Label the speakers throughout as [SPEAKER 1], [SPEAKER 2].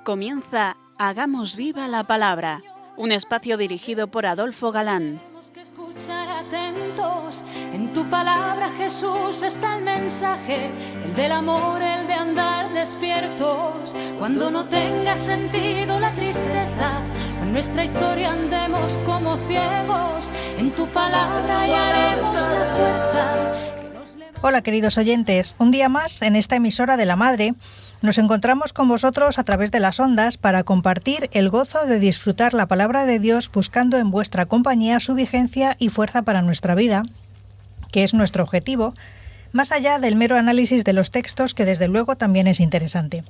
[SPEAKER 1] Comienza Hagamos Viva la Palabra, un espacio dirigido por Adolfo Galán.
[SPEAKER 2] Tenemos que escuchar atentos, en tu palabra, Jesús, está el mensaje, el del amor, el de andar despiertos. Cuando no tenga sentido la tristeza, en nuestra historia andemos como ciegos, en tu palabra hallaremos la fuerza.
[SPEAKER 3] Hola queridos oyentes, un día más en esta emisora de la Madre nos encontramos con vosotros a través de las ondas para compartir el gozo de disfrutar la palabra de Dios buscando en vuestra compañía su vigencia y fuerza para nuestra vida, que es nuestro objetivo, más allá del mero análisis de los textos que desde luego también es interesante.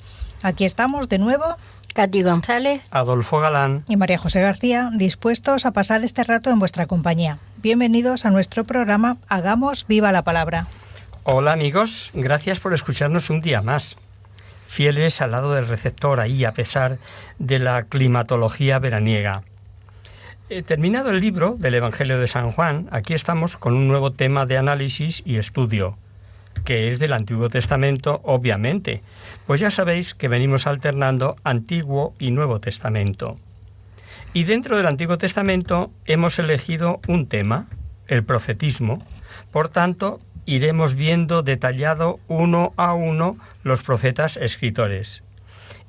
[SPEAKER 3] Aquí estamos de nuevo,
[SPEAKER 4] Katy González,
[SPEAKER 5] Adolfo Galán
[SPEAKER 3] y María José García, dispuestos a pasar este rato en vuestra compañía. Bienvenidos a nuestro programa Hagamos Viva la Palabra.
[SPEAKER 5] Hola amigos, gracias por escucharnos un día más. Fieles al lado del receptor ahí a pesar de la climatología veraniega. Terminado el libro del Evangelio de San Juan, aquí estamos con un nuevo tema de análisis y estudio, que es del Antiguo Testamento, obviamente, pues ya sabéis que venimos alternando Antiguo y Nuevo Testamento. Y dentro del Antiguo Testamento hemos elegido un tema, el profetismo. Por tanto, iremos viendo detallado uno a uno los profetas escritores.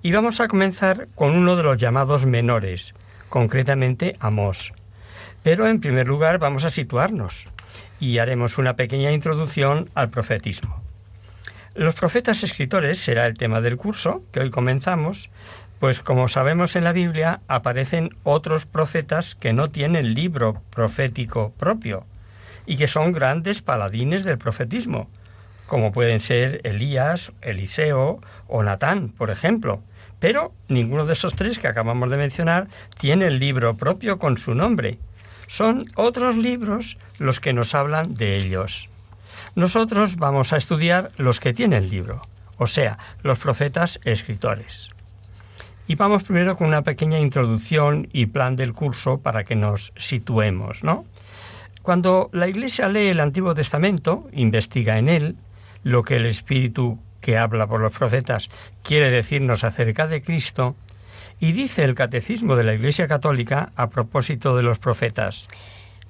[SPEAKER 5] Y vamos a comenzar con uno de los llamados menores, concretamente Amós. Pero en primer lugar vamos a situarnos y haremos una pequeña introducción al profetismo. Los profetas escritores será el tema del curso que hoy comenzamos, pues como sabemos en la Biblia aparecen otros profetas que no tienen libro profético propio y que son grandes paladines del profetismo, como pueden ser Elías, Eliseo o Natán, por ejemplo. Pero ninguno de esos tres que acabamos de mencionar tiene el libro propio con su nombre. Son otros libros los que nos hablan de ellos. Nosotros vamos a estudiar los que tienen el libro, o sea, los profetas escritores. Y vamos primero con una pequeña introducción y plan del curso para que nos situemos, ¿no? Cuando la Iglesia lee el Antiguo Testamento, investiga en él lo que el Espíritu que habla por los profetas quiere decirnos acerca de Cristo, y dice el Catecismo de la Iglesia Católica a propósito de los profetas.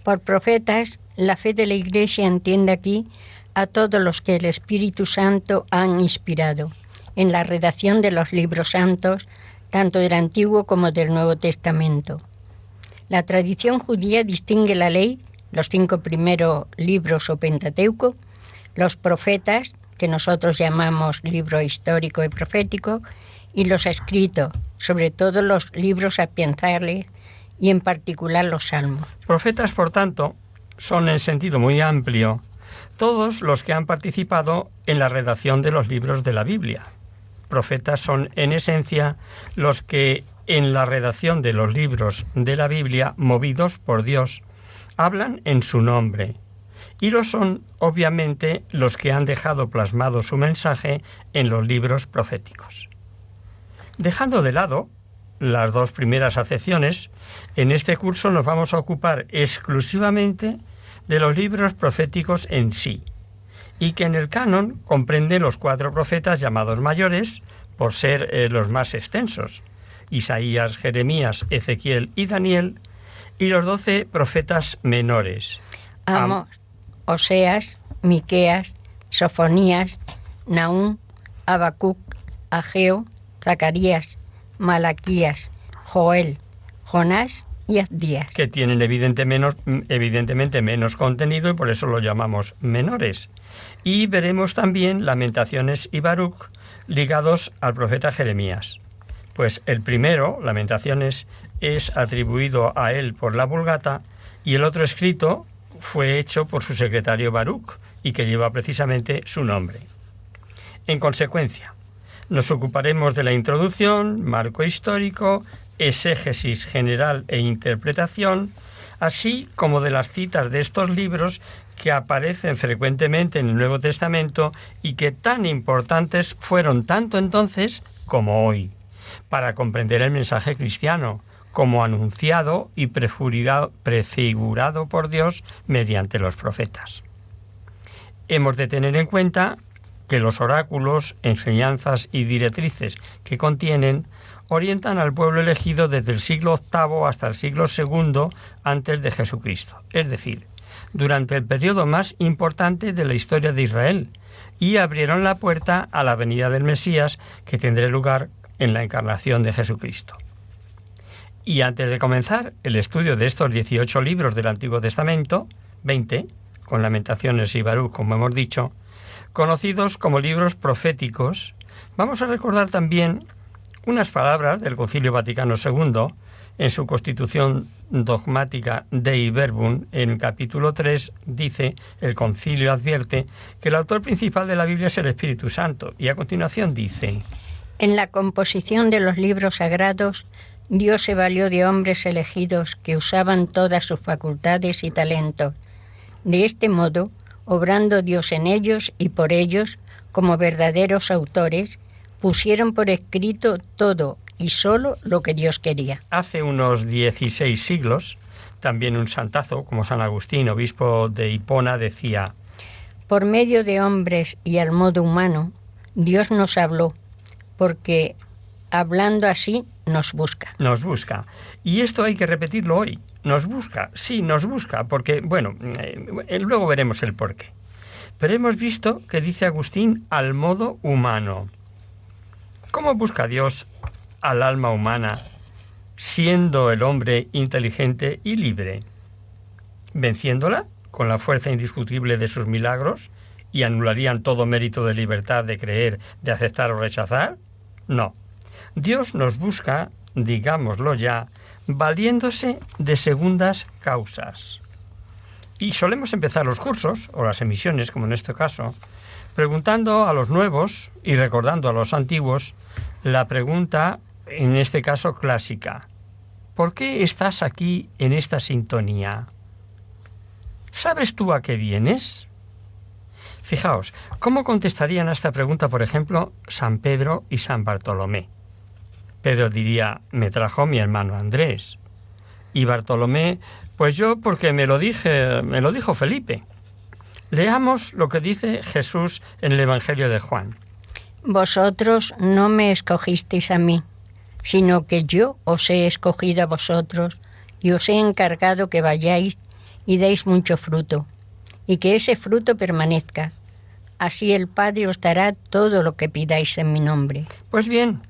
[SPEAKER 4] Por profetas, la fe de la Iglesia entiende aquí a todos los que el Espíritu Santo han inspirado en la redacción de los libros santos, tanto del Antiguo como del Nuevo Testamento. La tradición judía distingue la ley, los 5 primeros libros o Pentateuco, los profetas, que nosotros llamamos libro histórico y profético, y los escritos, sobre todo los libros sapiensales y en particular los salmos.
[SPEAKER 5] Profetas, por tanto, son en sentido muy amplio todos los que han participado en la redacción de los libros de la Biblia. Profetas son en esencia los que en la redacción de los libros de la Biblia, movidos por Dios, hablan en su nombre, y lo son, obviamente, los que han dejado plasmado su mensaje en los libros proféticos. Dejando de lado las dos primeras acepciones, en este curso nos vamos a ocupar exclusivamente de los libros proféticos en sí, y que en el canon comprende los 4 profetas llamados mayores, por ser los más extensos, Isaías, Jeremías, Ezequiel y Daniel, y los 12 profetas menores.
[SPEAKER 4] Amós, Oseas, Miqueas, Sofonías, Nahum, Habacuc, Ageo, Zacarías, Malaquías, Joel, Jonás y Abdías.
[SPEAKER 5] Que tienen evidentemente menos contenido y por eso lo llamamos menores. Y veremos también Lamentaciones y Baruc ligados al profeta Jeremías. Pues el primero, Lamentaciones, es atribuido a él por la Vulgata y el otro escrito fue hecho por su secretario Baruc y que lleva precisamente su nombre. En consecuencia, nos ocuparemos de la introducción, marco histórico, exégesis general e interpretación, así como de las citas de estos libros que aparecen frecuentemente en el Nuevo Testamento y que tan importantes fueron tanto entonces como hoy, para comprender el mensaje cristiano, como anunciado y prefigurado por Dios mediante los profetas. Hemos de tener en cuenta que los oráculos, enseñanzas y directrices que contienen orientan al pueblo elegido desde el siglo VIII hasta el siglo II antes de Jesucristo, es decir, durante el periodo más importante de la historia de Israel, y abrieron la puerta a la venida del Mesías, que tendrá lugar en la encarnación de Jesucristo. Y antes de comenzar el estudio de estos 18 libros del Antiguo Testamento, 20, con Lamentaciones y Baruch, como hemos dicho, conocidos como libros proféticos, vamos a recordar también unas palabras del Concilio Vaticano II en su Constitución dogmática Dei Verbum. En el capítulo 3 dice, el concilio advierte que el autor principal de la Biblia es el Espíritu Santo, y a continuación dice:
[SPEAKER 4] en la composición de los libros sagrados, Dios se valió de hombres elegidos que usaban todas sus facultades y talentos. De este modo, obrando Dios en ellos y por ellos, como verdaderos autores, pusieron por escrito todo y solo lo que Dios quería.
[SPEAKER 5] Hace unos 16 siglos, también un santazo como San Agustín, obispo de Hipona, decía:
[SPEAKER 4] por medio de hombres y al modo humano, Dios nos habló, porque hablando así nos busca.
[SPEAKER 5] Nos busca. Y esto hay que repetirlo hoy. Nos busca, sí, nos busca, porque, luego veremos el porqué. Pero hemos visto que dice Agustín al modo humano. ¿Cómo busca Dios al alma humana, siendo el hombre inteligente y libre? ¿Venciéndola con la fuerza indiscutible de sus milagros y anularían todo mérito de libertad de creer, de aceptar o rechazar? No. Dios nos busca, digámoslo ya, valiéndose de segundas causas. Y solemos empezar los cursos, o las emisiones, como en este caso, preguntando a los nuevos y recordando a los antiguos la pregunta, en este caso clásica: ¿por qué estás aquí en esta sintonía? ¿Sabes tú a qué vienes? Fijaos, ¿cómo contestarían a esta pregunta, por ejemplo, San Pedro y San Bartolomé? Pedro diría: me trajo mi hermano Andrés. Y Bartolomé: pues yo porque me lo dijo Felipe. Leamos lo que dice Jesús en el Evangelio de Juan.
[SPEAKER 4] Vosotros no me escogisteis a mí, sino que yo os he escogido a vosotros y os he encargado que vayáis y deis mucho fruto, y que ese fruto permanezca. Así el Padre os dará todo lo que pidáis en mi nombre.
[SPEAKER 5] Pues bien,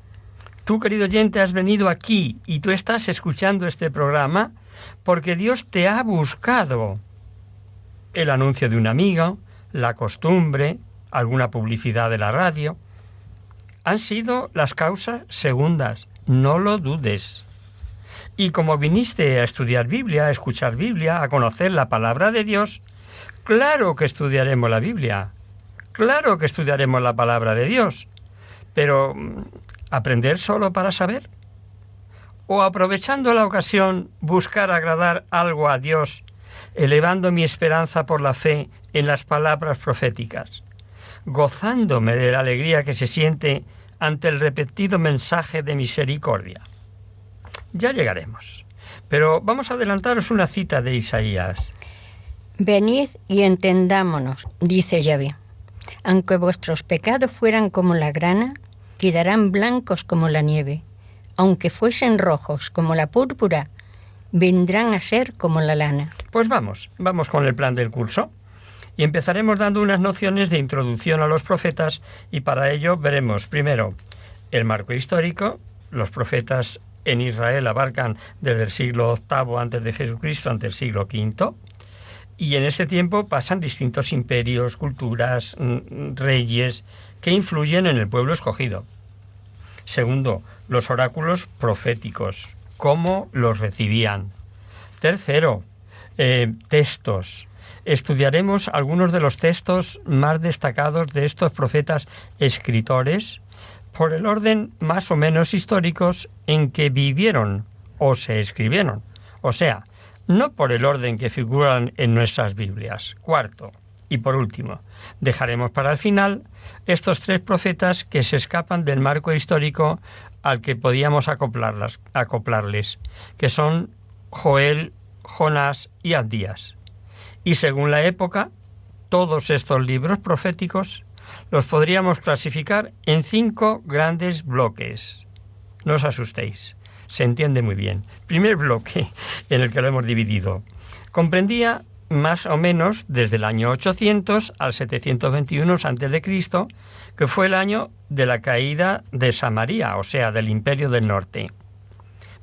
[SPEAKER 5] tú, querido oyente, has venido aquí y tú estás escuchando este programa porque Dios te ha buscado. El anuncio de un amigo, la costumbre, alguna publicidad de la radio, han sido las causas segundas, no lo dudes. Y como viniste a estudiar Biblia, a escuchar Biblia, a conocer la palabra de Dios, claro que estudiaremos la Biblia, claro que estudiaremos la palabra de Dios, pero ¿aprender solo para saber? ¿O aprovechando la ocasión buscar agradar algo a Dios, elevando mi esperanza por la fe en las palabras proféticas, gozándome de la alegría que se siente ante el repetido mensaje de misericordia? Ya llegaremos, pero vamos a adelantaros una cita de Isaías.
[SPEAKER 4] Venid y entendámonos, dice Yahvé. Aunque vuestros pecados fueran como la grana, quedarán blancos como la nieve. Aunque fuesen rojos como la púrpura, vendrán a ser como la lana.
[SPEAKER 5] Pues vamos con el plan del curso. Y empezaremos dando unas nociones de introducción a los profetas, y para ello veremos primero el marco histórico. Los profetas en Israel abarcan desde el siglo VIII antes de Jesucristo ante el siglo V, y en este tiempo pasan distintos imperios, culturas, reyes que influyen en el pueblo escogido. Segundo, los oráculos proféticos, cómo los recibían. Tercero, textos. Estudiaremos algunos de los textos más destacados de estos profetas escritores por el orden más o menos históricos en que vivieron o se escribieron, o sea, no por el orden que figuran en nuestras Biblias. Cuarto, y por último, dejaremos para el final estos tres profetas que se escapan del marco histórico al que podíamos acoplarles, que son Joel, Jonás y Abdías. Y según la época, todos estos libros proféticos los podríamos clasificar en 5 grandes bloques. No os asustéis, se entiende muy bien. Primer bloque en el que lo hemos dividido comprendía más o menos desde el año 800 al 721 a.C., que fue el año de la caída de Samaria, o sea, del Imperio del Norte.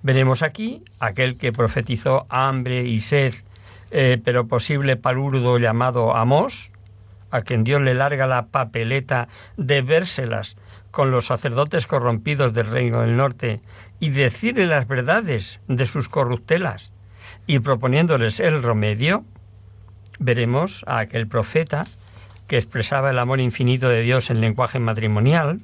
[SPEAKER 5] Veremos aquí aquel que profetizó hambre y sed, pero posible palurdo llamado Amós, a quien Dios le larga la papeleta de vérselas con los sacerdotes corrompidos del Reino del Norte y decirle las verdades de sus corruptelas y proponiéndoles el remedio. Veremos a aquel profeta que expresaba el amor infinito de Dios en lenguaje matrimonial,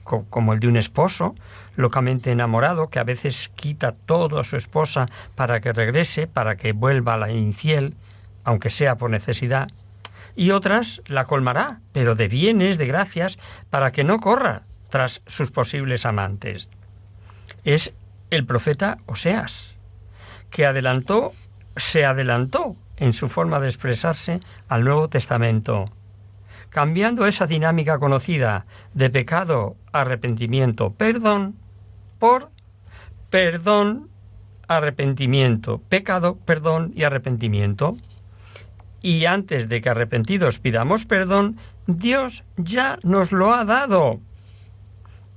[SPEAKER 5] como el de un esposo locamente enamorado que a veces quita todo a su esposa para que regrese, para que vuelva a la infiel, aunque sea por necesidad, y otras la colmará, pero de bienes, de gracias, para que no corra tras sus posibles amantes. Es el profeta Oseas, que se adelantó en su forma de expresarse al Nuevo Testamento, cambiando esa dinámica conocida de pecado, arrepentimiento, perdón, por perdón, arrepentimiento, pecado, perdón y arrepentimiento. Y antes de que arrepentidos pidamos perdón, Dios ya nos lo ha dado.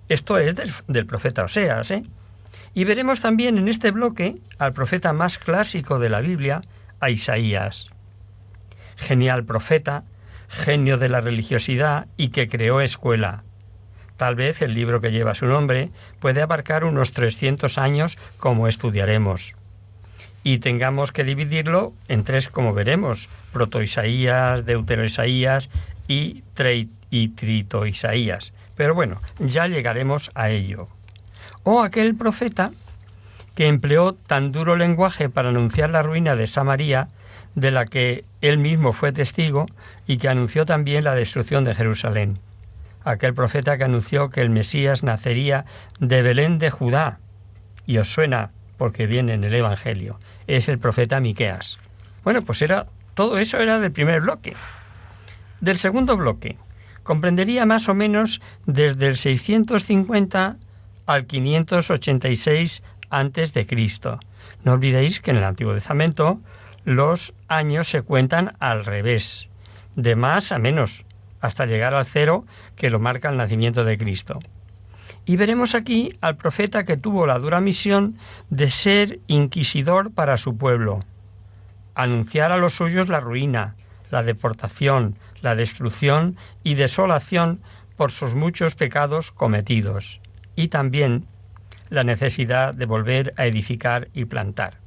[SPEAKER 5] Esto es del profeta Oseas, Y veremos también en este bloque al profeta más clásico de la Biblia, a Isaías. Genial profeta, genio de la religiosidad y que creó escuela. Tal vez el libro que lleva su nombre puede abarcar unos 300 años, como estudiaremos. Y tengamos que dividirlo en 3, como veremos: proto-Isaías, deutero-Isaías y trito-Isaías. Pero bueno, ya llegaremos a ello. O aquel profeta que empleó tan duro lenguaje para anunciar la ruina de Samaria, de la que él mismo fue testigo, y que anunció también la destrucción de Jerusalén. Aquel profeta que anunció que el Mesías nacería de Belén de Judá, y os suena porque viene en el Evangelio, es el profeta Miqueas. Bueno, pues todo eso era del primer bloque. Del segundo bloque, comprendería más o menos desde el 650 al 586 a.C. No olvidéis que en el Antiguo Testamento los años se cuentan al revés, de más a menos, hasta llegar al 0, que lo marca el nacimiento de Cristo. Y veremos aquí al profeta que tuvo la dura misión de ser inquisidor para su pueblo, anunciar a los suyos la ruina, la deportación, la destrucción y desolación por sus muchos pecados cometidos, y también la necesidad de volver a edificar y plantar.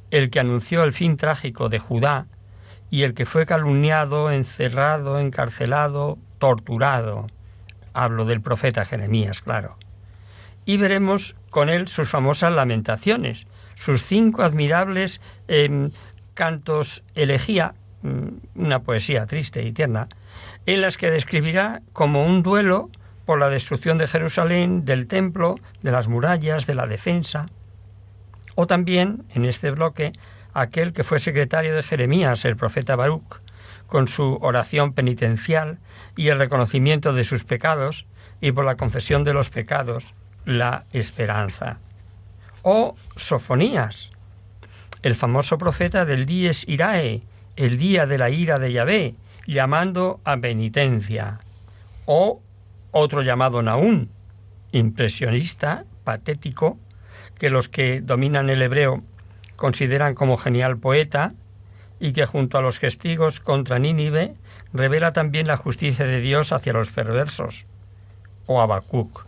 [SPEAKER 5] El que anunció el fin trágico de Judá y el que fue calumniado, encerrado, encarcelado, torturado. Hablo del profeta Jeremías, claro. Y veremos con él sus famosas lamentaciones, sus 5 admirables cantos elegía, una poesía triste y tierna, en las que describirá como un duelo por la destrucción de Jerusalén, del templo, de las murallas, de la defensa. O también, en este bloque, aquel que fue secretario de Jeremías, el profeta Baruch, con su oración penitencial y el reconocimiento de sus pecados, y por la confesión de los pecados, la esperanza. O Sofonías, el famoso profeta del Dies Irae, el día de la ira de Yahvé, llamando a penitencia. O otro llamado Nahum, impresionista, patético, que los que dominan el hebreo consideran como genial poeta, y que junto a los testigos contra Nínive revela también la justicia de Dios hacia los perversos. O Habacuc,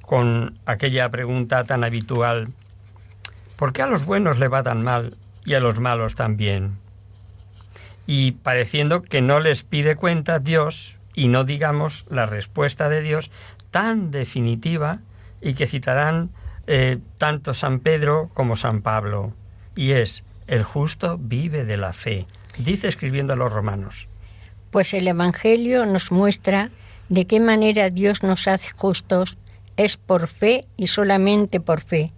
[SPEAKER 5] con aquella pregunta tan habitual: ¿por qué a los buenos le va tan mal y a los malos también? Y pareciendo que no les pide cuenta Dios, y no digamos la respuesta de Dios tan definitiva, y que citarán tanto San Pedro como San Pablo, y es: el justo vive de la fe, dice escribiendo a los romanos.
[SPEAKER 4] Pues el Evangelio nos muestra de qué manera Dios nos hace justos, es por fe y solamente por fe.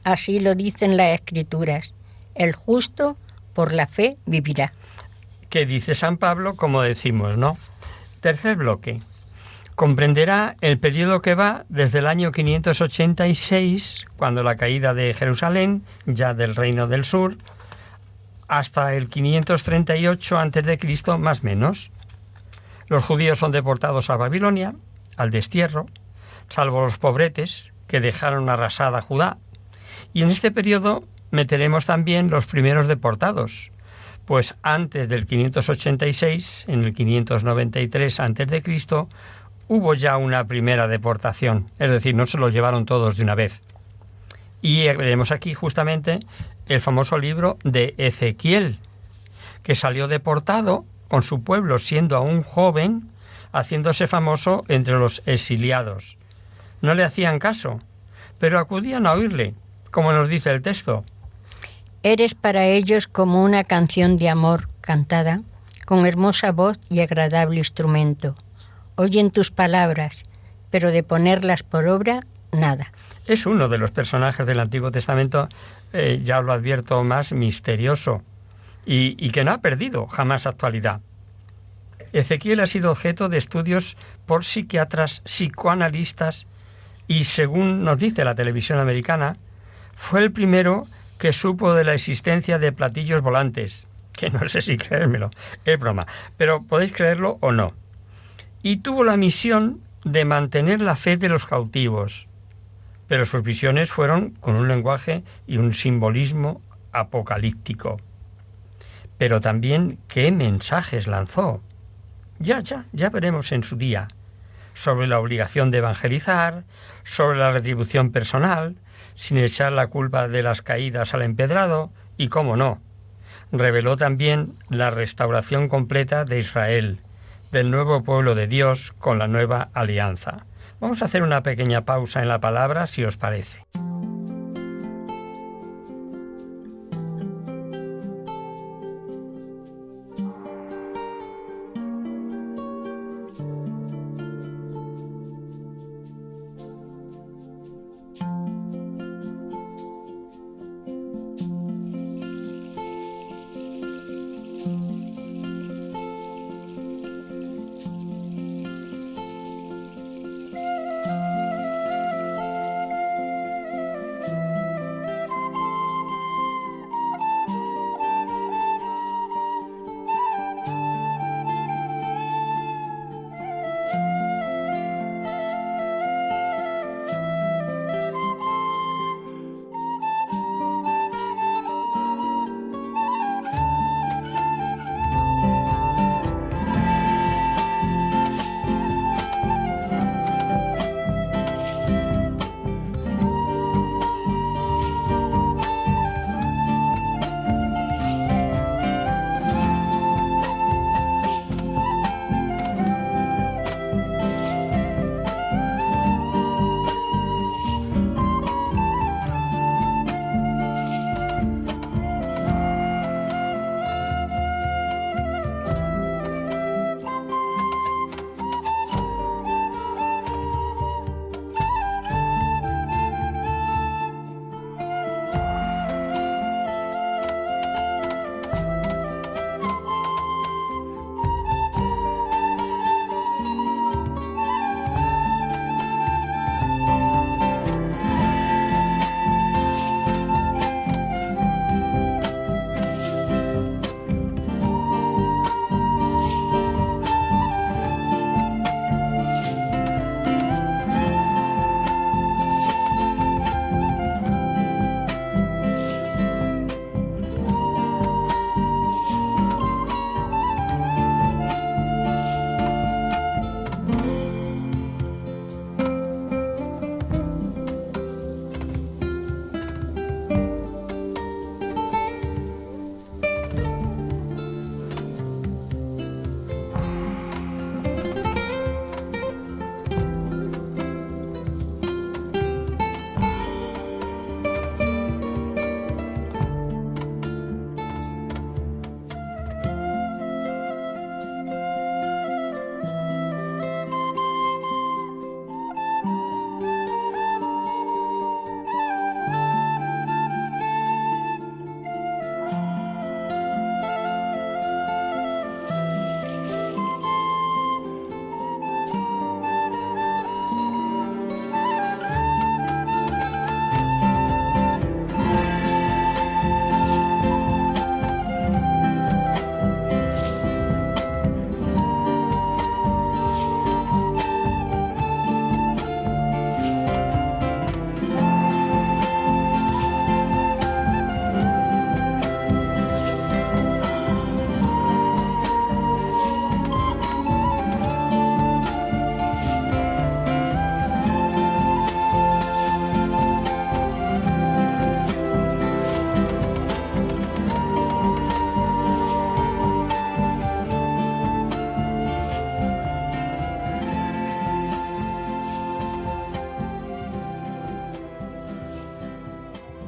[SPEAKER 4] Así lo dicen las Escrituras: el justo por la fe vivirá.
[SPEAKER 5] Que dice San Pablo, como decimos, ¿no? Tercer bloque. Comprenderá el periodo que va desde el año 586, cuando la caída de Jerusalén, ya del Reino del Sur, hasta el 538 a.C., más o menos. Los judíos son deportados a Babilonia, al destierro, salvo los pobretes, que dejaron arrasada Judá. Y en este periodo meteremos también los primeros deportados, pues antes del 586, en el 593 a.C., hubo ya una primera deportación, es decir, no se los llevaron todos de una vez. Y veremos aquí justamente el famoso libro de Ezequiel, que salió deportado con su pueblo siendo aún joven, haciéndose famoso entre los exiliados. No le hacían caso, pero acudían a oírle, como nos dice el texto.
[SPEAKER 4] Eres para ellos como una canción de amor cantada, con hermosa voz y agradable instrumento. Oyen tus palabras, pero de ponerlas por obra, nada.
[SPEAKER 5] Es uno de los personajes del Antiguo Testamento, ya lo advierto, más misterioso y que no ha perdido jamás actualidad. Ezequiel ha sido objeto de estudios por psiquiatras, psicoanalistas y, según nos dice la televisión americana, fue el primero que supo de la existencia de platillos volantes, que no sé si creérmelo, es broma, pero podéis creerlo o no. Y tuvo la misión de mantener la fe de los cautivos, pero sus visiones fueron con un lenguaje y un simbolismo apocalíptico. Pero también, ¿qué mensajes lanzó? Ya veremos en su día, sobre la obligación de evangelizar, sobre la retribución personal, sin echar la culpa de las caídas al empedrado, y cómo no, reveló también la restauración completa de Israel, del nuevo pueblo de Dios con la nueva alianza. Vamos a hacer una pequeña pausa en la palabra, si os parece.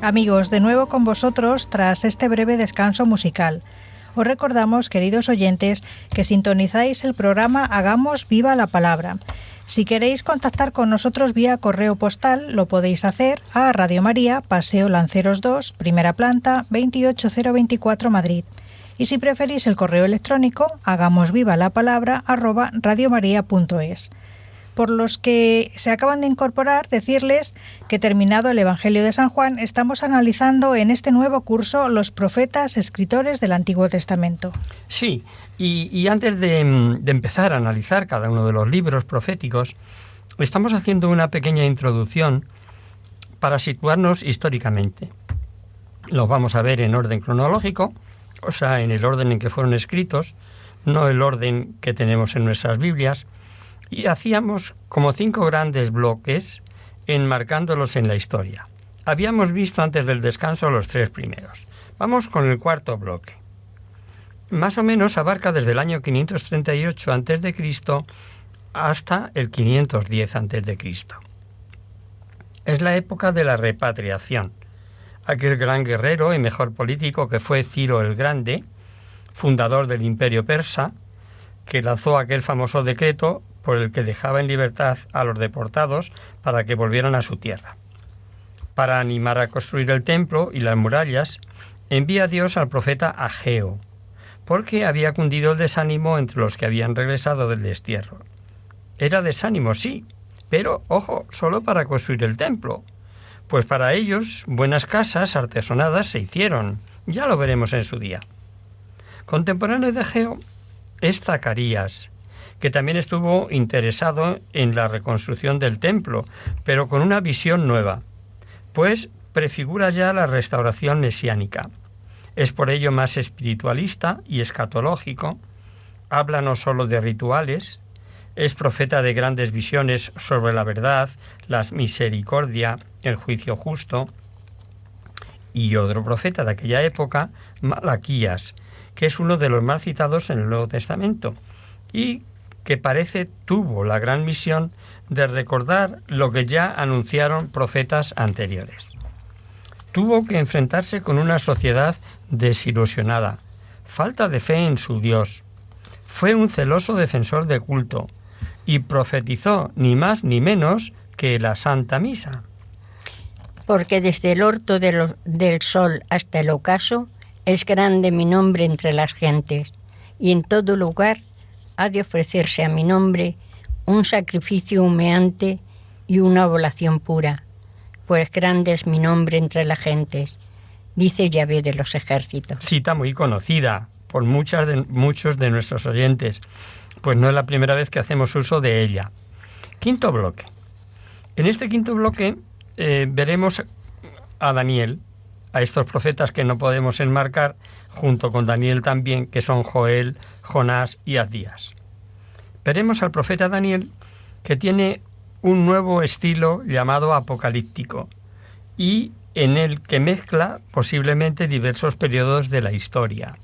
[SPEAKER 3] Amigos, de nuevo con vosotros tras este breve descanso musical. Os recordamos, queridos oyentes, que sintonizáis el programa Hagamos Viva la Palabra. Si queréis contactar con nosotros vía correo postal, lo podéis hacer a Radio María, Paseo Lanceros 2, primera planta, 28024 Madrid. Y si preferís el correo electrónico, hagamosvivalapalabra@radiomaria.es. Por los que se acaban de incorporar, decirles que terminado el Evangelio de San Juan, estamos analizando en este nuevo curso los profetas escritores del Antiguo Testamento.
[SPEAKER 5] Sí, y antes de empezar a analizar cada uno de los libros proféticos, estamos haciendo una pequeña introducción para situarnos históricamente. Los vamos a ver en orden cronológico, o sea, en el orden en que fueron escritos, no el orden que tenemos en nuestras Biblias, y hacíamos como 5 grandes bloques enmarcándolos en la historia. Habíamos visto antes del descanso los 3 primeros. Vamos con el cuarto bloque. Más o menos abarca desde el año 538 a.C. hasta el 510 a.C. Es la época de la repatriación. Aquel gran guerrero y mejor político que fue Ciro el Grande, fundador del Imperio Persa, que lanzó aquel famoso decreto por el que dejaba en libertad a los deportados para que volvieran a su tierra. Para animar a construir el templo y las murallas, envía Dios al profeta Ageo, porque había cundido el desánimo entre los que habían regresado del destierro. Era desánimo, sí, pero, ojo, solo para construir el templo, pues para ellos buenas casas artesonadas se hicieron, ya lo veremos en su día. Contemporáneo de Ageo es Zacarías, que también estuvo interesado en la reconstrucción del templo, pero con una visión nueva, pues prefigura ya la restauración mesiánica. Es por ello más espiritualista y escatológico, habla no solo de rituales, es profeta de grandes visiones sobre la verdad, la misericordia, el juicio justo. Y otro profeta de aquella época, Malaquías, que es uno de los más citados en el Nuevo Testamento, y que parece tuvo la gran misión de recordar lo que ya anunciaron profetas anteriores. Tuvo que enfrentarse con una sociedad desilusionada, falta de fe en su Dios. Fue un celoso defensor del culto y profetizó ni más ni menos que la Santa Misa.
[SPEAKER 4] Porque desde el orto del sol hasta el ocaso es grande mi nombre entre las gentes, y en todo lugar ha de ofrecerse a mi nombre un sacrificio humeante y una oblación pura, pues grande es mi nombre entre las gentes, dice Yahvé de los ejércitos.
[SPEAKER 5] Cita muy conocida por muchos de nuestros oyentes, pues no es la primera vez que hacemos uso de ella. Quinto bloque. En este quinto bloque veremos a Daniel, a estos profetas que no podemos enmarcar, junto con Daniel también, que son Joel, Jonás y Abdías. Veremos al profeta Daniel, que tiene un nuevo estilo llamado apocalíptico, y en el que mezcla posiblemente diversos periodos de la historia.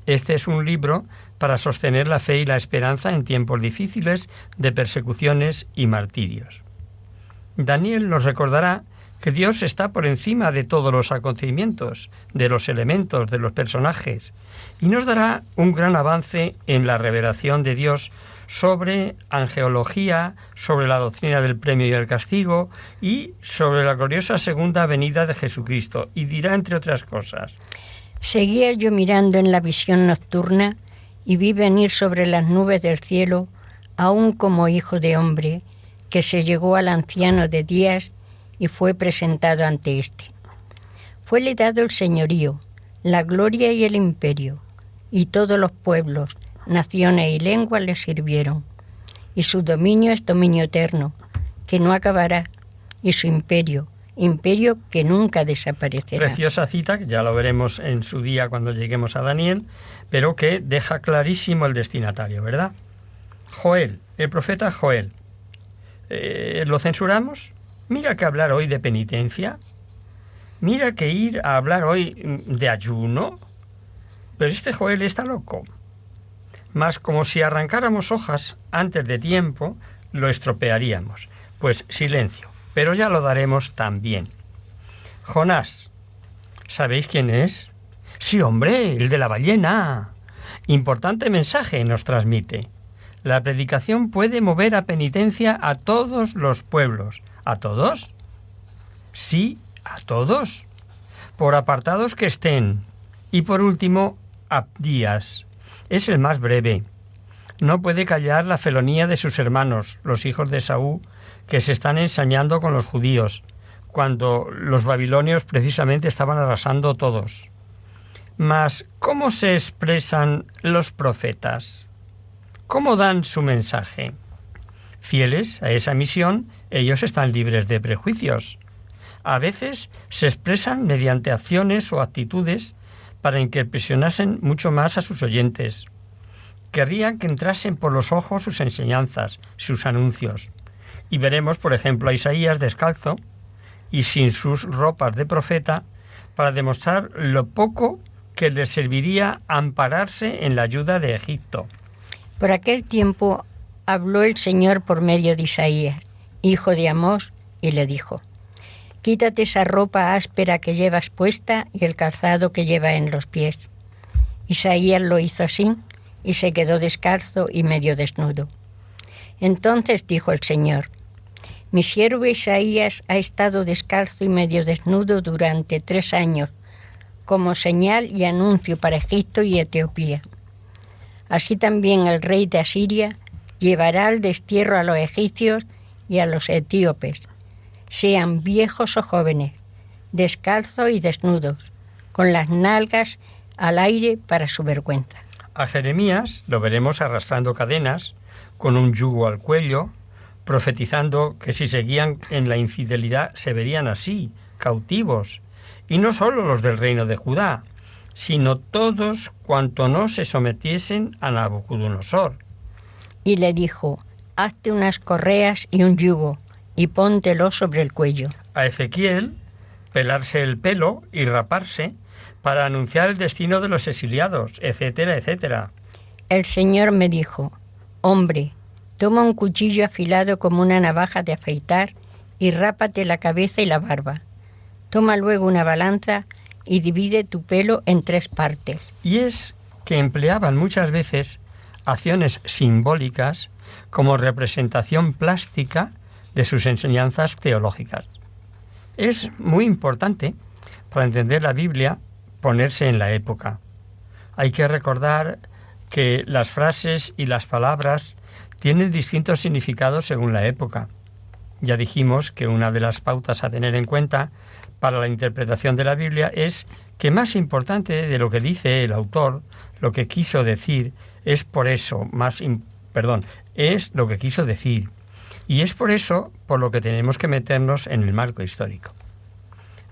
[SPEAKER 5] Este es un libro para sostener la fe y la esperanza en tiempos difíciles de persecuciones y martirios. Daniel nos recordará que Dios está por encima de todos los acontecimientos, de los elementos, de los personajes, y nos dará un gran avance en la revelación de Dios sobre angeología, sobre la doctrina del premio y el castigo, y sobre la gloriosa segunda venida de Jesucristo, y dirá entre otras cosas:
[SPEAKER 4] Seguía yo mirando en la visión nocturna, y vi venir sobre las nubes del cielo a un como hijo de hombre, que se llegó al anciano de días y fue presentado ante éste. Fuele dado el señorío, la gloria y el imperio, y todos los pueblos, naciones y lenguas le sirvieron. Y su dominio es dominio eterno, que no acabará, y su imperio que nunca desaparecerá.
[SPEAKER 5] Preciosa cita, que ya lo veremos en su día cuando lleguemos a Daniel, pero que deja clarísimo el destinatario, ¿verdad? Joel, el profeta Joel. ¿Lo censuramos? Mira que hablar hoy de penitencia, mira que ir a hablar hoy de ayuno, pero este Joel está loco. Mas como si arrancáramos hojas antes de tiempo, lo estropearíamos. Pues silencio, pero ya lo daremos también. Jonás, ¿Sabéis quién es? Sí, hombre, el de la ballena. Importante mensaje nos transmite. La predicación puede mover a penitencia a todos los pueblos. ¿A todos? Sí, a todos. Por apartados que estén. Y por último, Abdías. Es el más breve. No puede callar la felonía de sus hermanos, los hijos de Esaú, que se están ensañando con los judíos, cuando los babilonios precisamente estaban arrasando todos. Mas, ¿cómo se expresan los profetas? ¿Cómo dan su mensaje? Fieles a esa misión, ellos están libres de prejuicios. A veces se expresan mediante acciones o actitudes para que impresionasen mucho más a sus oyentes. Querrían que entrasen por los ojos sus enseñanzas, sus anuncios. Y veremos, por ejemplo, a Isaías descalzo y sin sus ropas de profeta para demostrar lo poco que les serviría ampararse en la ayuda de Egipto.
[SPEAKER 4] Por aquel tiempo habló el Señor por medio de Isaías, hijo de Amós, y le dijo: Quítate esa ropa áspera que llevas puesta y el calzado que lleva en los pies. Isaías lo hizo así y se quedó descalzo y medio desnudo. Entonces dijo el Señor: Mi siervo Isaías ha estado descalzo y medio desnudo durante 3 años, como señal y anuncio para Egipto y Etiopía. Así también el rey de Asiria llevará al destierro a los egipcios y a los etíopes, sean viejos o jóvenes, descalzos y desnudos, con las nalgas al aire para su vergüenza.
[SPEAKER 5] A Jeremías lo veremos arrastrando cadenas, con un yugo al cuello, profetizando que si seguían en la infidelidad se verían así, cautivos, y no solo los del reino de Judá, sino todos cuanto no se sometiesen a Nabucodonosor.
[SPEAKER 4] Y le dijo: Hazte unas correas y un yugo, y póntelo sobre el cuello.
[SPEAKER 5] A Ezequiel, pelarse el pelo y raparse para anunciar el destino de los exiliados, etcétera, etcétera.
[SPEAKER 4] El Señor me dijo: Hombre, toma un cuchillo afilado como una navaja de afeitar y rápate la cabeza y la barba. Toma luego una balanza y divide tu pelo en 3 partes.
[SPEAKER 5] Y es que empleaban muchas veces acciones simbólicas como representación plástica de sus enseñanzas teológicas. Es muy importante, para entender la Biblia, ponerse en la época. Hay que recordar que las frases y las palabras tienen distintos significados según la época. Ya dijimos que una de las pautas a tener en cuenta para la interpretación de la Biblia es que más importante de lo que dice el autor, lo que quiso decir, es lo que quiso decir. Y es por eso por lo que tenemos que meternos en el marco histórico.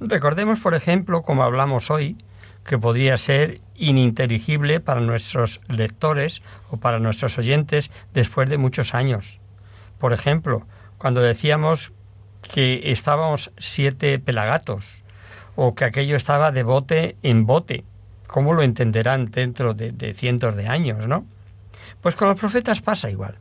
[SPEAKER 5] Recordemos, por ejemplo, como hablamos hoy, que podría ser ininteligible para nuestros lectores o para nuestros oyentes después de muchos años. Por ejemplo, cuando decíamos que estábamos 7 pelagatos o que aquello estaba de bote en bote, ¿cómo lo entenderán dentro de cientos de años, no? Pues con los profetas pasa igual.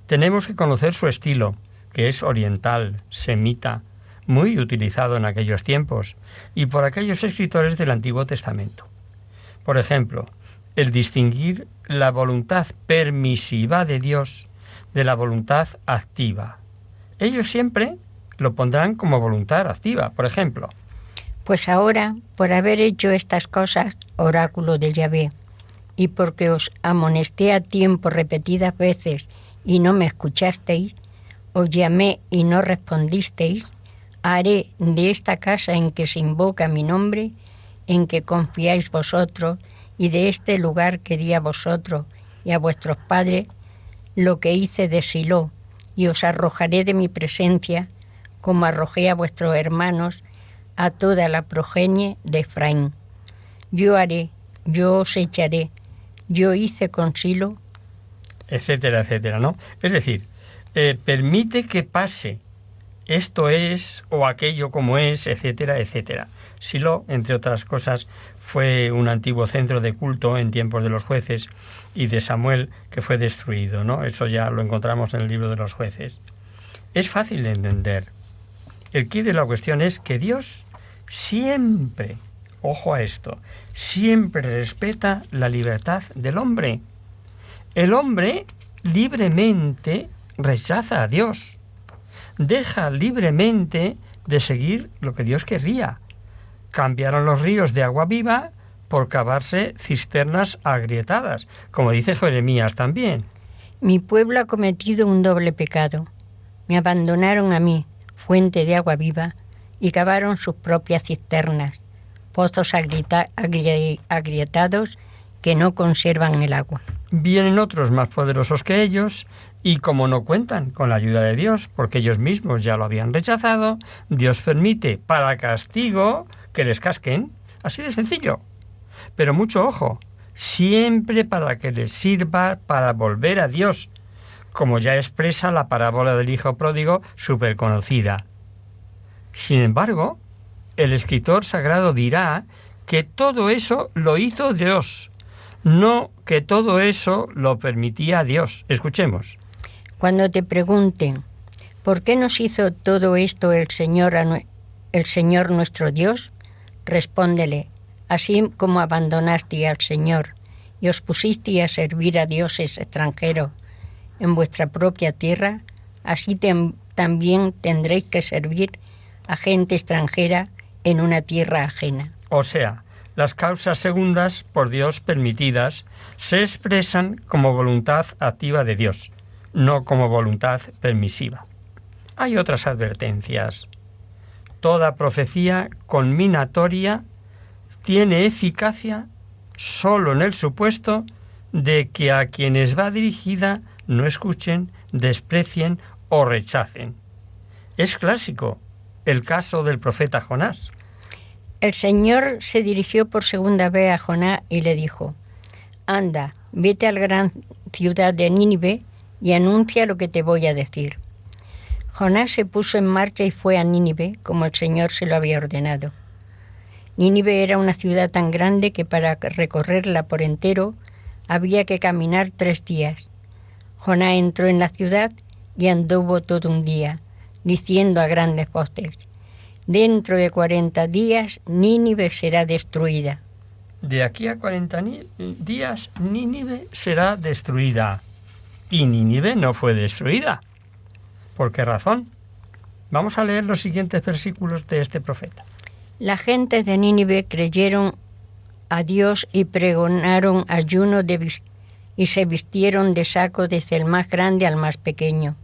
[SPEAKER 5] Tenemos que conocer su estilo, que es oriental, semita, muy utilizado en aquellos tiempos y por aquellos escritores del Antiguo Testamento. Por ejemplo, el distinguir la voluntad permisiva de Dios de la voluntad activa. Ellos siempre lo pondrán como voluntad activa, por ejemplo.
[SPEAKER 4] Pues ahora, por haber hecho estas cosas, oráculo de Yahvé, y porque os amonesté a tiempo repetidas veces y no me escuchasteis, os llamé y no respondisteis, haré de esta casa en que se invoca mi nombre, en que confiáis vosotros, y de este lugar que di a vosotros y a vuestros padres, lo que hice de Silo, y os arrojaré de mi presencia, como arrojé a vuestros hermanos, a toda la progenie de Efraín. Yo haré, yo os echaré, yo hice con Silo,
[SPEAKER 5] etcétera, etcétera, ¿no? Es decir, permite que pase, esto es o aquello como es, etcétera, etcétera. Silo, entre otras cosas, fue un antiguo centro de culto en tiempos de los jueces y de Samuel que fue destruido, ¿no? Eso ya lo encontramos en el libro de los jueces. Es fácil de entender. El quid de la cuestión es que Dios siempre ojo a esto, siempre respeta la libertad del hombre. El hombre libremente rechaza a Dios, deja libremente de seguir lo que Dios querría. Cambiaron los ríos de agua viva por cavarse cisternas agrietadas, como dice Jeremías también.
[SPEAKER 4] Mi pueblo ha cometido un doble pecado. Me abandonaron a mí, fuente de agua viva, y cavaron sus propias cisternas, pozos agrietados que no conservan el agua.
[SPEAKER 5] Vienen otros más poderosos que ellos, y como no cuentan con la ayuda de Dios, porque ellos mismos ya lo habían rechazado, Dios permite para castigo que les casquen. Así de sencillo. Pero mucho ojo, siempre para que les sirva para volver a Dios, como ya expresa la parábola del hijo pródigo súper conocida. Sin embargo, el escritor sagrado dirá que todo eso lo hizo Dios, no que todo eso lo permitía Dios. Escuchemos.
[SPEAKER 4] Cuando te pregunten, ¿por qué nos hizo todo esto el Señor nuestro Dios? Respóndele, así como abandonaste al Señor y os pusiste a servir a dioses extranjeros en vuestra propia tierra, así también tendréis que servir a gente extranjera en una tierra ajena.
[SPEAKER 5] O sea, las causas segundas por Dios permitidas se expresan como voluntad activa de Dios, no como voluntad permisiva. Hay otras advertencias. Toda profecía conminatoria tiene eficacia solo en el supuesto de que a quienes va dirigida no escuchen, desprecien o rechacen. Es clásico el caso del profeta Jonás.
[SPEAKER 4] El Señor se dirigió por segunda vez a Jonás y le dijo, anda, vete a la gran ciudad de Nínive y anuncia lo que te voy a decir. Jonás se puso en marcha y fue a Nínive como el Señor se lo había ordenado. Nínive era una ciudad tan grande que para recorrerla por entero había que caminar 3 días. Jonás entró en la ciudad y anduvo todo un día, diciendo a grandes voces, dentro de 40 días Nínive será destruida.
[SPEAKER 5] De aquí a 40 días Nínive será destruida. Y Nínive no fue destruida. ¿Por qué razón? Vamos a leer los siguientes versículos de este profeta.
[SPEAKER 4] La gente de Nínive creyeron a Dios y pregonaron ayuno y se vistieron de saco desde el más grande al más pequeño.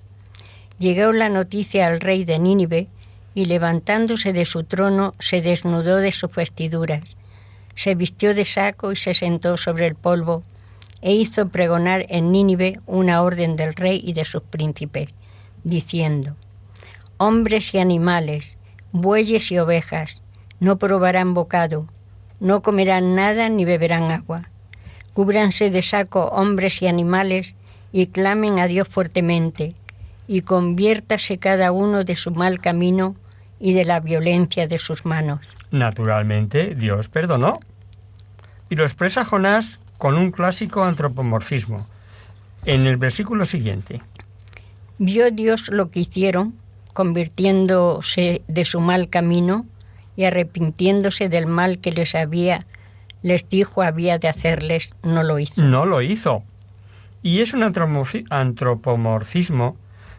[SPEAKER 4] Llegó la noticia al rey de Nínive y levantándose de su trono se desnudó de sus vestiduras, se vistió de saco y se sentó sobre el polvo e hizo pregonar en Nínive una orden del rey y de sus príncipes, diciendo, hombres y animales, bueyes y ovejas, no probarán bocado, no comerán nada ni beberán agua. Cúbranse de saco hombres y animales y clamen a Dios fuertemente, y conviértase cada uno de su mal camino y de la violencia de sus manos.
[SPEAKER 5] Naturalmente, Dios perdonó. Y lo expresa Jonás con un clásico antropomorfismo. En el versículo siguiente.
[SPEAKER 4] Vio Dios lo que hicieron, convirtiéndose de su mal camino y arrepintiéndose del mal que les dijo había de hacerles, no lo hizo.
[SPEAKER 5] No lo hizo. Y es un antropomorfismo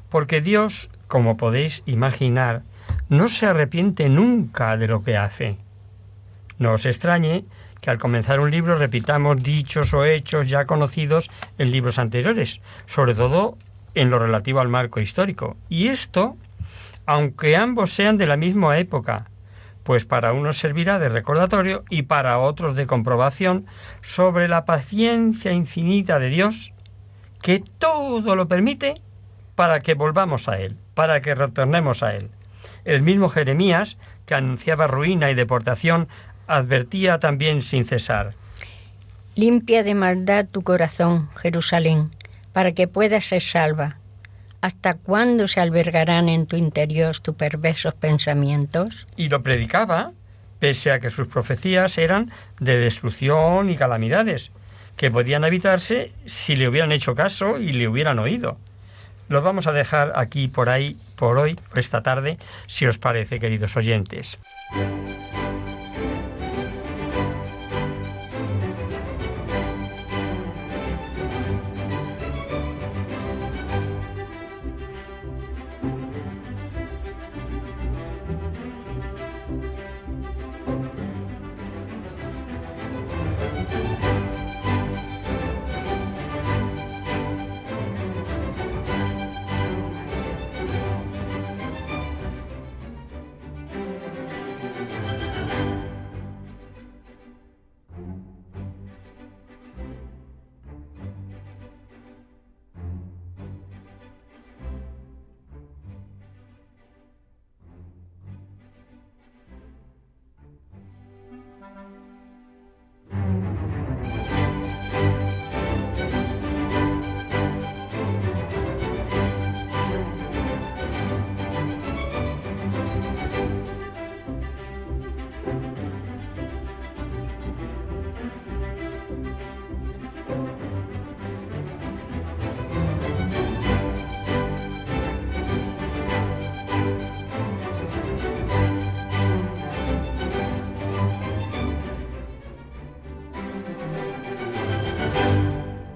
[SPEAKER 5] porque Dios, como podéis imaginar, no se arrepiente nunca de lo que hace. No os extrañe que al comenzar un libro repitamos dichos o hechos ya conocidos en libros anteriores, sobre todo en lo relativo al marco histórico. Y esto, aunque ambos sean de la misma época, pues para unos servirá de recordatorio y para otros de comprobación sobre la paciencia infinita de Dios, que todo lo permite para que volvamos a Él, para que retornemos a Él. El mismo Jeremías, que anunciaba ruina y deportación, advertía también sin cesar.
[SPEAKER 4] Limpia de maldad tu corazón, Jerusalén, para que puedas ser salva. ¿Hasta cuándo se albergarán en tu interior tus perversos pensamientos?
[SPEAKER 5] Y lo predicaba, pese a que sus profecías eran de destrucción y calamidades, que podían evitarse si le hubieran hecho caso y le hubieran oído. Lo vamos a dejar aquí por hoy, por esta tarde, si os parece, queridos oyentes.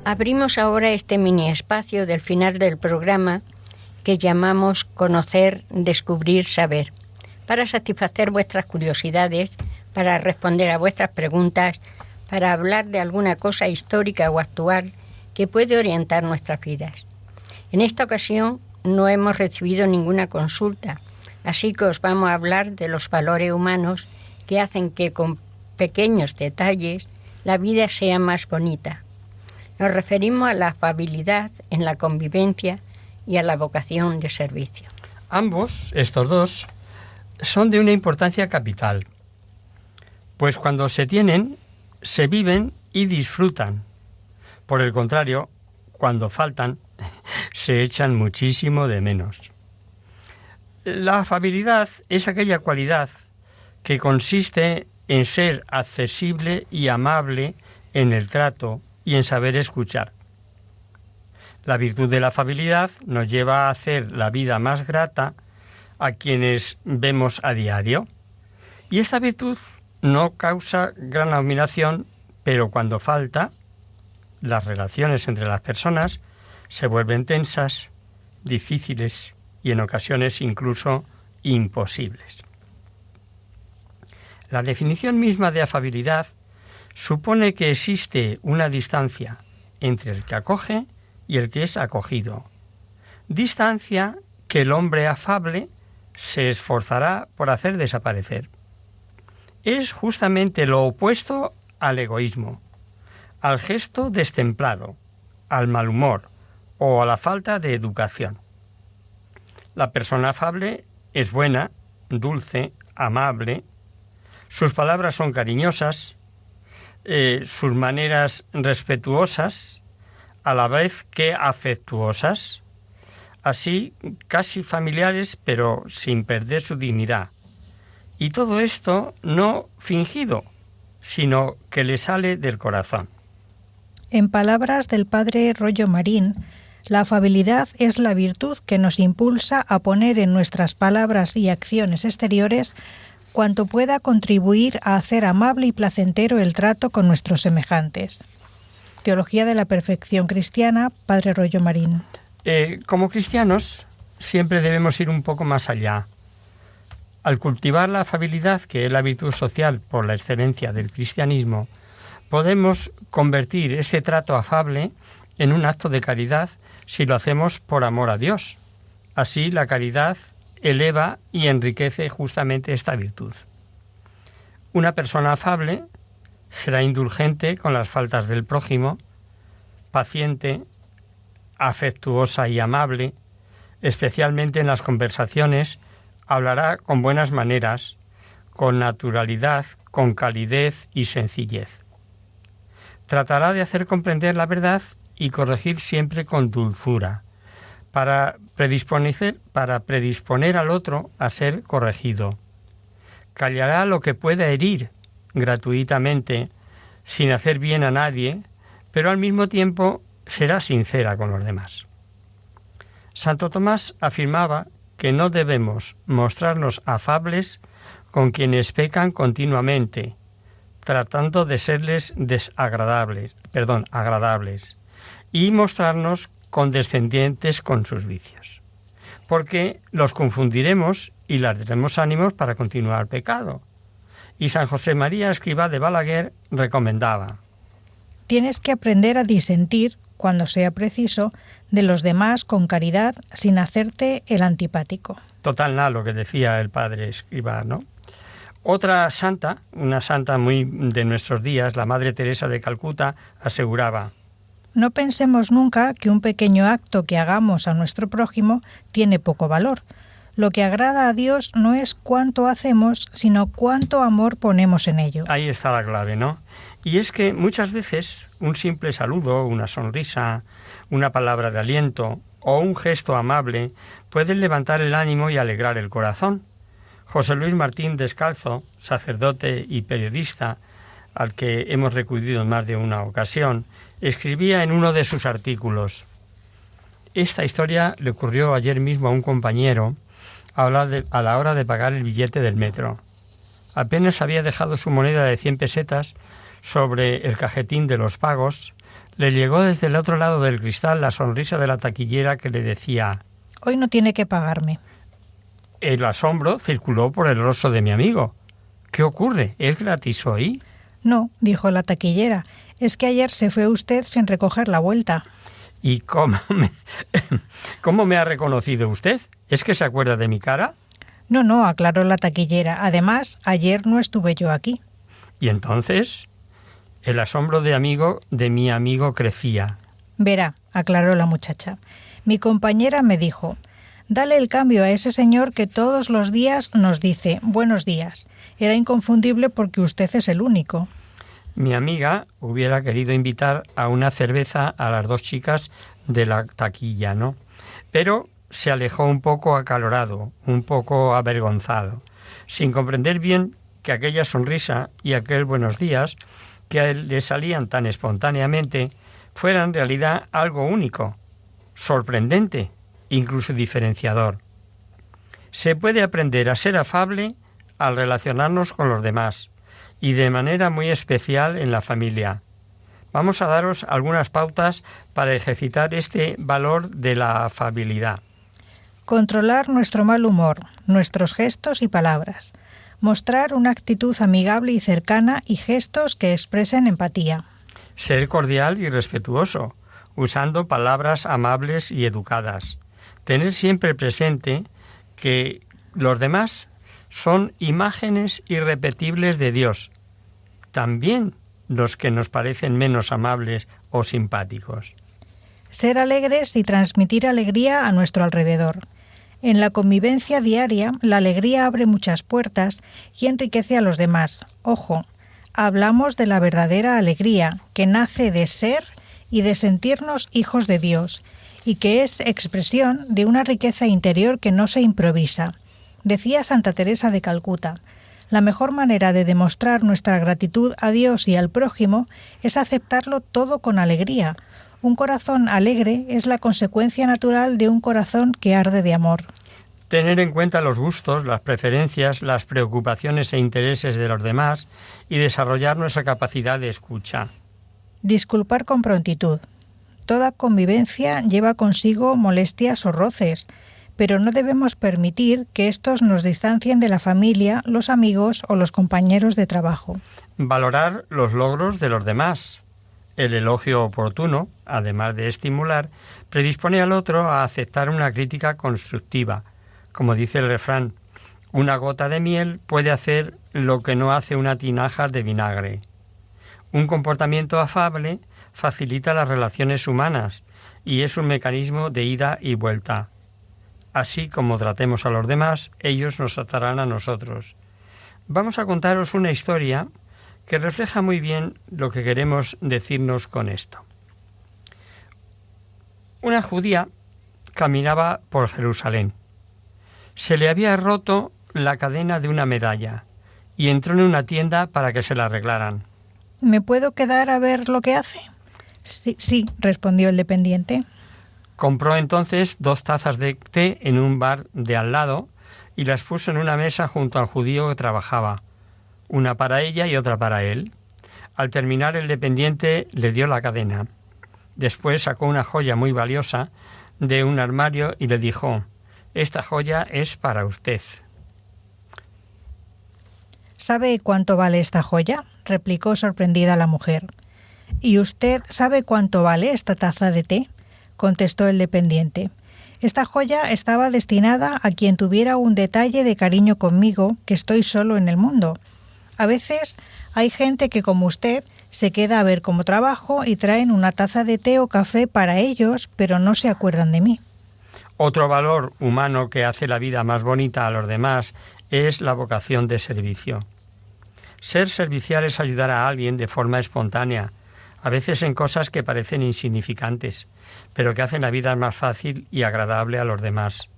[SPEAKER 4] Abrimos ahora este mini espacio del final del programa que llamamos Conocer, Descubrir, Saber, para satisfacer vuestras curiosidades, para responder a vuestras preguntas, para hablar de alguna cosa histórica o actual que puede orientar nuestras vidas. En esta ocasión no hemos recibido ninguna consulta, así que os vamos a hablar de los valores humanos que hacen que con pequeños detalles la vida sea más bonita. Nos referimos a la afabilidad en la convivencia y a la vocación de servicio.
[SPEAKER 5] Ambos, estos dos, son de una importancia capital, pues cuando se tienen, se viven y disfrutan. Por el contrario, cuando faltan, se echan muchísimo de menos. La afabilidad es aquella cualidad que consiste en ser accesible y amable en el trato y en saber escuchar. La virtud de la afabilidad nos lleva a hacer la vida más grata a quienes vemos a diario. Y esta virtud no causa gran admiración, pero cuando falta, las relaciones entre las personas se vuelven tensas, difíciles y en ocasiones incluso imposibles. La definición misma de afabilidad supone que existe una distancia entre el que acoge y el que es acogido. Distancia que el hombre afable se esforzará por hacer desaparecer. Es justamente lo opuesto al egoísmo, al gesto destemplado, al mal humor o a la falta de educación. La persona afable es buena, dulce, amable, sus palabras son cariñosas, sus maneras respetuosas, a la vez que afectuosas, así casi familiares, pero sin perder su dignidad. Y todo esto no fingido, sino que le sale del corazón.
[SPEAKER 3] En palabras del padre Rollo Marín, la afabilidad es la virtud que nos impulsa a poner en nuestras palabras y acciones exteriores cuanto pueda contribuir a hacer amable y placentero el trato con nuestros semejantes. Teología de la Perfección Cristiana, padre Rollo Marín.
[SPEAKER 5] Como cristianos, siempre debemos ir un poco más allá. Al cultivar la afabilidad, que es la virtud social por la excelencia del cristianismo, podemos convertir ese trato afable en un acto de caridad si lo hacemos por amor a Dios. Así, la caridad eleva y enriquece justamente esta virtud. Una persona afable será indulgente con las faltas del prójimo, paciente, afectuosa y amable, especialmente en las conversaciones, hablará con buenas maneras, con naturalidad, con calidez y sencillez. Tratará de hacer comprender la verdad y corregir siempre con dulzura, para predisponer al otro a ser corregido. Callará lo que pueda herir gratuitamente, sin hacer bien a nadie, pero al mismo tiempo será sincera con los demás. Santo Tomás afirmaba que no debemos mostrarnos afables con quienes pecan continuamente, tratando de serles agradables, y mostrarnos condescendientes con sus vicios, porque los confundiremos y les daremos ánimos para continuar pecado. Y San José María Escrivá de Balaguer recomendaba:
[SPEAKER 3] tienes que aprender a disentir, cuando sea preciso, de los demás con caridad, sin hacerte el antipático.
[SPEAKER 5] Total nada lo que decía el padre Escrivá, ¿no? Otra santa, una santa muy de nuestros días, la Madre Teresa de Calcuta, aseguraba:
[SPEAKER 3] no pensemos nunca que un pequeño acto que hagamos a nuestro prójimo tiene poco valor. Lo que agrada a Dios no es cuánto hacemos, sino cuánto amor ponemos en ello.
[SPEAKER 5] Ahí está la clave, ¿no? Y es que muchas veces un simple saludo, una sonrisa, una palabra de aliento o un gesto amable pueden levantar el ánimo y alegrar el corazón. José Luis Martín Descalzo, sacerdote y periodista, al que hemos recurrido en más de una ocasión, escribía en uno de sus artículos: esta historia le ocurrió ayer mismo a un compañero a la hora de pagar el billete del metro. Apenas había dejado su moneda de 100 pesetas sobre el cajetín de los pagos, Le llegó desde el otro lado del cristal la sonrisa de la taquillera que le decía:
[SPEAKER 3] Hoy no tiene que pagarme.
[SPEAKER 5] El asombro circuló por el rostro de mi amigo. ¿Qué ocurre? ¿Es gratis hoy?
[SPEAKER 3] No, dijo la taquillera, es que ayer se fue usted sin recoger la vuelta.
[SPEAKER 5] ¿Y cómo me ha reconocido usted? ¿Es que se acuerda de mi cara?
[SPEAKER 3] No, aclaró la taquillera. Además, ayer no estuve yo aquí.
[SPEAKER 5] ¿Y entonces? El asombro de mi amigo crecía.
[SPEAKER 3] Verá, aclaró la muchacha. Mi compañera me dijo: dale el cambio a ese señor que todos los días nos dice buenos días. Era inconfundible porque usted es el único.
[SPEAKER 5] Mi amiga hubiera querido invitar a una cerveza a las dos chicas de la taquilla, ¿no? Pero se alejó un poco acalorado, un poco avergonzado, sin comprender bien que aquella sonrisa y aquel buenos días que a él le salían tan espontáneamente fueran en realidad algo único, sorprendente, incluso diferenciador. Se puede aprender a ser afable al relacionarnos con los demás y de manera muy especial en la familia. Vamos a daros algunas pautas para ejercitar este valor de la afabilidad.
[SPEAKER 3] Controlar nuestro mal humor, nuestros gestos y palabras. Mostrar una actitud amigable y cercana y gestos que expresen empatía.
[SPEAKER 5] Ser cordial y respetuoso, usando palabras amables y educadas. Tener siempre presente que los demás son imágenes irrepetibles de Dios, también los que nos parecen menos amables o simpáticos.
[SPEAKER 3] Ser alegres y transmitir alegría a nuestro alrededor. En la convivencia diaria, la alegría abre muchas puertas y enriquece a los demás. Ojo, hablamos de la verdadera alegría, que nace de ser y de sentirnos hijos de Dios, y que es expresión de una riqueza interior que no se improvisa. Decía Santa Teresa de Calcuta: la mejor manera de demostrar nuestra gratitud a Dios y al prójimo es aceptarlo todo con alegría. Un corazón alegre es la consecuencia natural de un corazón que arde de amor.
[SPEAKER 5] Tener en cuenta los gustos, las preferencias, las preocupaciones e intereses de los demás y desarrollar nuestra capacidad de escucha.
[SPEAKER 3] Disculpar con prontitud. Toda convivencia lleva consigo molestias o roces, pero no debemos permitir que estos nos distancien de la familia, los amigos o los compañeros de trabajo.
[SPEAKER 5] Valorar los logros de los demás. El elogio oportuno, además de estimular, predispone al otro a aceptar una crítica constructiva. Como dice el refrán, una gota de miel puede hacer lo que no hace una tinaja de vinagre. Un comportamiento afable facilita las relaciones humanas y es un mecanismo de ida y vuelta. Así como tratemos a los demás, ellos nos tratarán a nosotros. Vamos a contaros una historia que refleja muy bien lo que queremos decirnos con esto. Una judía caminaba por Jerusalén. Se le había roto la cadena de una medalla y entró en una tienda para que se la arreglaran.
[SPEAKER 3] ¿Me puedo quedar a ver lo que hace? Sí, respondió el dependiente.
[SPEAKER 5] Compró entonces 2 tazas de té en un bar de al lado y las puso en una mesa junto al judío que trabajaba, una para ella y otra para él. Al terminar, el dependiente le dio la cadena. Después sacó una joya muy valiosa de un armario y le dijo: «Esta joya es para usted».
[SPEAKER 3] ¿Sabe cuánto vale esta joya?, replicó sorprendida la mujer. ¿Y usted sabe cuánto vale esta taza de té?, contestó el dependiente. Esta joya estaba destinada a quien tuviera un detalle de cariño conmigo, que estoy solo en el mundo. A veces hay gente que, como usted, se queda a ver cómo trabajo y traen una taza de té o café para ellos, pero no se acuerdan de mí.
[SPEAKER 5] Otro valor humano que hace la vida más bonita a los demás es la vocación de servicio. Ser servicial es ayudar a alguien de forma espontánea, a veces en cosas que parecen insignificantes, pero que hacen la vida más fácil y agradable a los demás.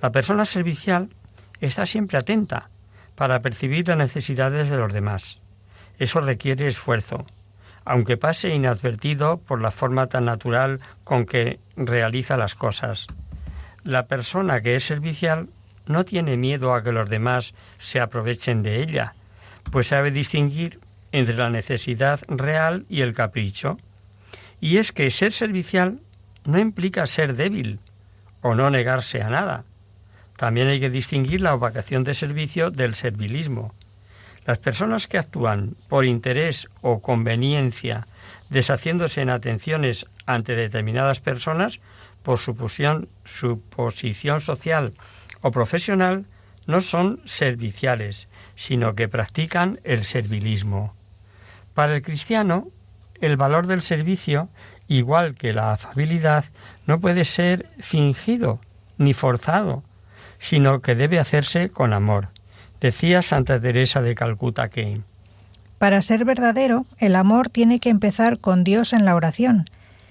[SPEAKER 5] La persona servicial está siempre atenta para percibir las necesidades de los demás. Eso requiere esfuerzo, aunque pase inadvertido por la forma tan natural con que realiza las cosas. La persona que es servicial no tiene miedo a que los demás se aprovechen de ella, pues sabe distinguir entre la necesidad real y el capricho, Y es que ser servicial no implica ser débil o no negarse a nada. También hay que distinguir la vocación de servicio del servilismo. Las personas que actúan por interés o conveniencia, deshaciéndose en atenciones ante determinadas personas, por su posición social o profesional, no son serviciales, sino que practican el servilismo. Para el cristiano, el valor del servicio, igual que la afabilidad, no puede ser fingido ni forzado, sino que debe hacerse con amor. Decía Santa Teresa de Calcuta que
[SPEAKER 3] para ser verdadero, el amor tiene que empezar con Dios en la oración.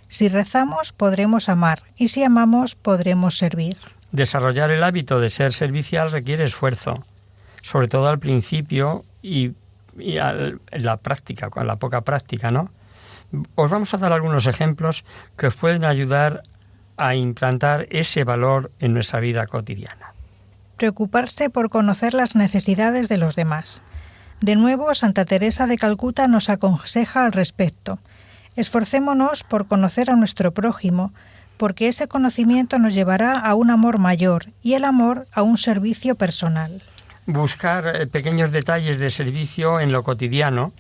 [SPEAKER 3] Si rezamos, podremos amar, y si amamos, podremos servir.
[SPEAKER 5] Desarrollar el hábito de ser servicial requiere esfuerzo, sobre todo al principio y la práctica, con la poca práctica, ¿no? Os vamos a dar algunos ejemplos que os pueden ayudar a implantar ese valor en nuestra vida cotidiana.
[SPEAKER 3] Preocuparse por conocer las necesidades de los demás. De nuevo, Santa Teresa de Calcuta nos aconseja al respecto. Esforcémonos por conocer a nuestro prójimo, porque ese conocimiento nos llevará a un amor mayor y el amor a un servicio personal.
[SPEAKER 5] Buscar pequeños detalles de servicio en lo cotidiano,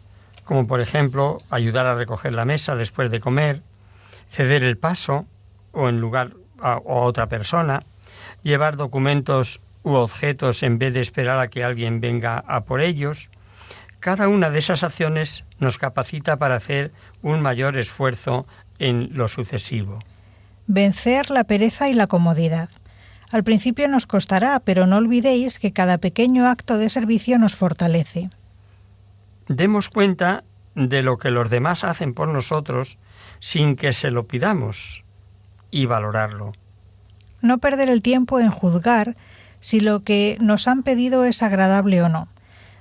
[SPEAKER 5] como por ejemplo ayudar a recoger la mesa después de comer, ceder el paso o en lugar a otra persona, llevar documentos u objetos en vez de esperar a que alguien venga a por ellos. Cada una de esas acciones nos capacita para hacer un mayor esfuerzo en lo sucesivo.
[SPEAKER 3] Vencer la pereza y la comodidad. Al principio nos costará, pero no olvidéis que cada pequeño acto de servicio nos fortalece.
[SPEAKER 5] Demos cuenta de lo que los demás hacen por nosotros sin que se lo pidamos y valorarlo.
[SPEAKER 3] No perder el tiempo en juzgar si lo que nos han pedido es agradable o no.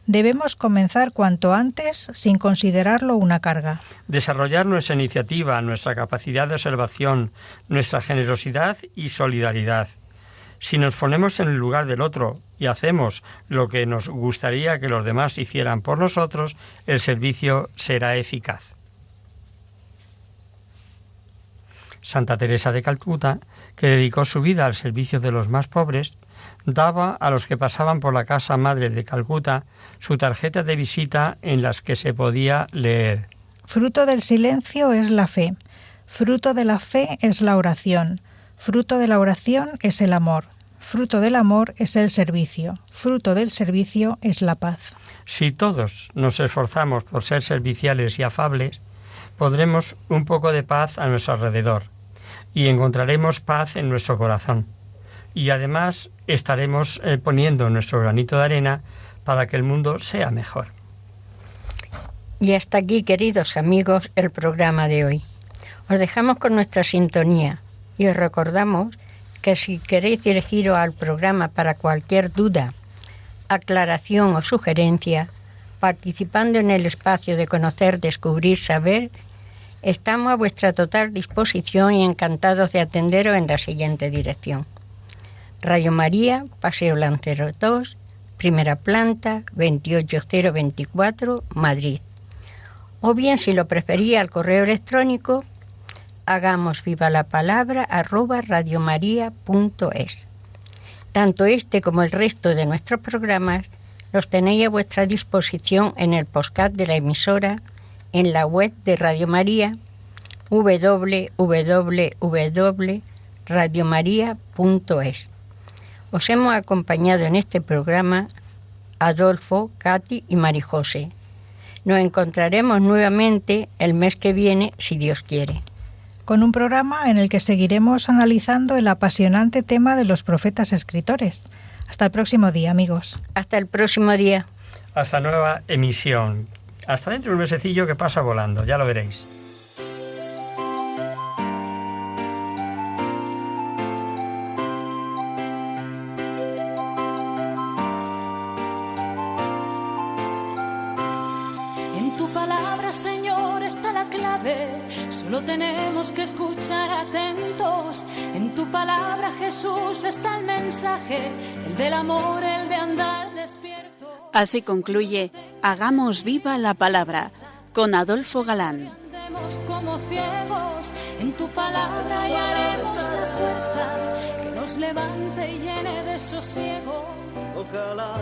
[SPEAKER 3] Debemos comenzar cuanto antes sin considerarlo una carga.
[SPEAKER 5] Desarrollar nuestra iniciativa, nuestra capacidad de observación, nuestra generosidad y solidaridad. Si nos ponemos en el lugar del otro y hacemos lo que nos gustaría que los demás hicieran por nosotros, el servicio será eficaz. Santa Teresa de Calcuta, que dedicó su vida al servicio de los más pobres, daba a los que pasaban por la casa madre de Calcuta su tarjeta de visita en las que se podía leer:
[SPEAKER 3] fruto del silencio es la fe, fruto de la fe es la oración, fruto de la oración es el amor, fruto del amor es el servicio, fruto del servicio es la paz.
[SPEAKER 5] Si todos nos esforzamos por ser serviciales y afables, pondremos un poco de paz a nuestro alrededor y encontraremos paz en nuestro corazón. Y además estaremos poniendo nuestro granito de arena para que el mundo sea mejor.
[SPEAKER 4] Y hasta aquí, queridos amigos, el programa de hoy. Os dejamos con nuestra sintonía y os recordamos que si queréis dirigiros al programa para cualquier duda, aclaración o sugerencia, participando en el espacio de conocer, descubrir, saber, estamos a vuestra total disposición y encantados de atenderos en la siguiente dirección: Radio María, Paseo Lancero 2, primera planta, 28024, Madrid. O bien, si lo prefería, al correo electrónico hagamosvivalapalabra@radiomaria.es. Tanto este como el resto de nuestros programas los tenéis a vuestra disposición en el podcast de la emisora, en la web de Radio María, www.radiomaria.es. Os hemos acompañado en este programa Adolfo, Katy y Marijose. Nos encontraremos nuevamente el mes que viene, si Dios quiere,
[SPEAKER 3] con un programa en el que seguiremos analizando el apasionante tema de los profetas escritores. Hasta el próximo día, amigos.
[SPEAKER 4] Hasta el próximo día.
[SPEAKER 5] Hasta nueva emisión. Hasta dentro de un mesecillo que pasa volando, ya lo veréis.
[SPEAKER 2] En tu palabra, Señor, está la clave. Solo tenemos que escuchar atentos. En tu palabra, Jesús, está el mensaje, el del amor, el de andar despierto.
[SPEAKER 1] Así concluye Hagamos viva la palabra con Adolfo Galán.
[SPEAKER 2] andemos como ciegos, en tu palabra hallaremos la fuerza que nos levante y llene de sosiego.
[SPEAKER 6] Ojalá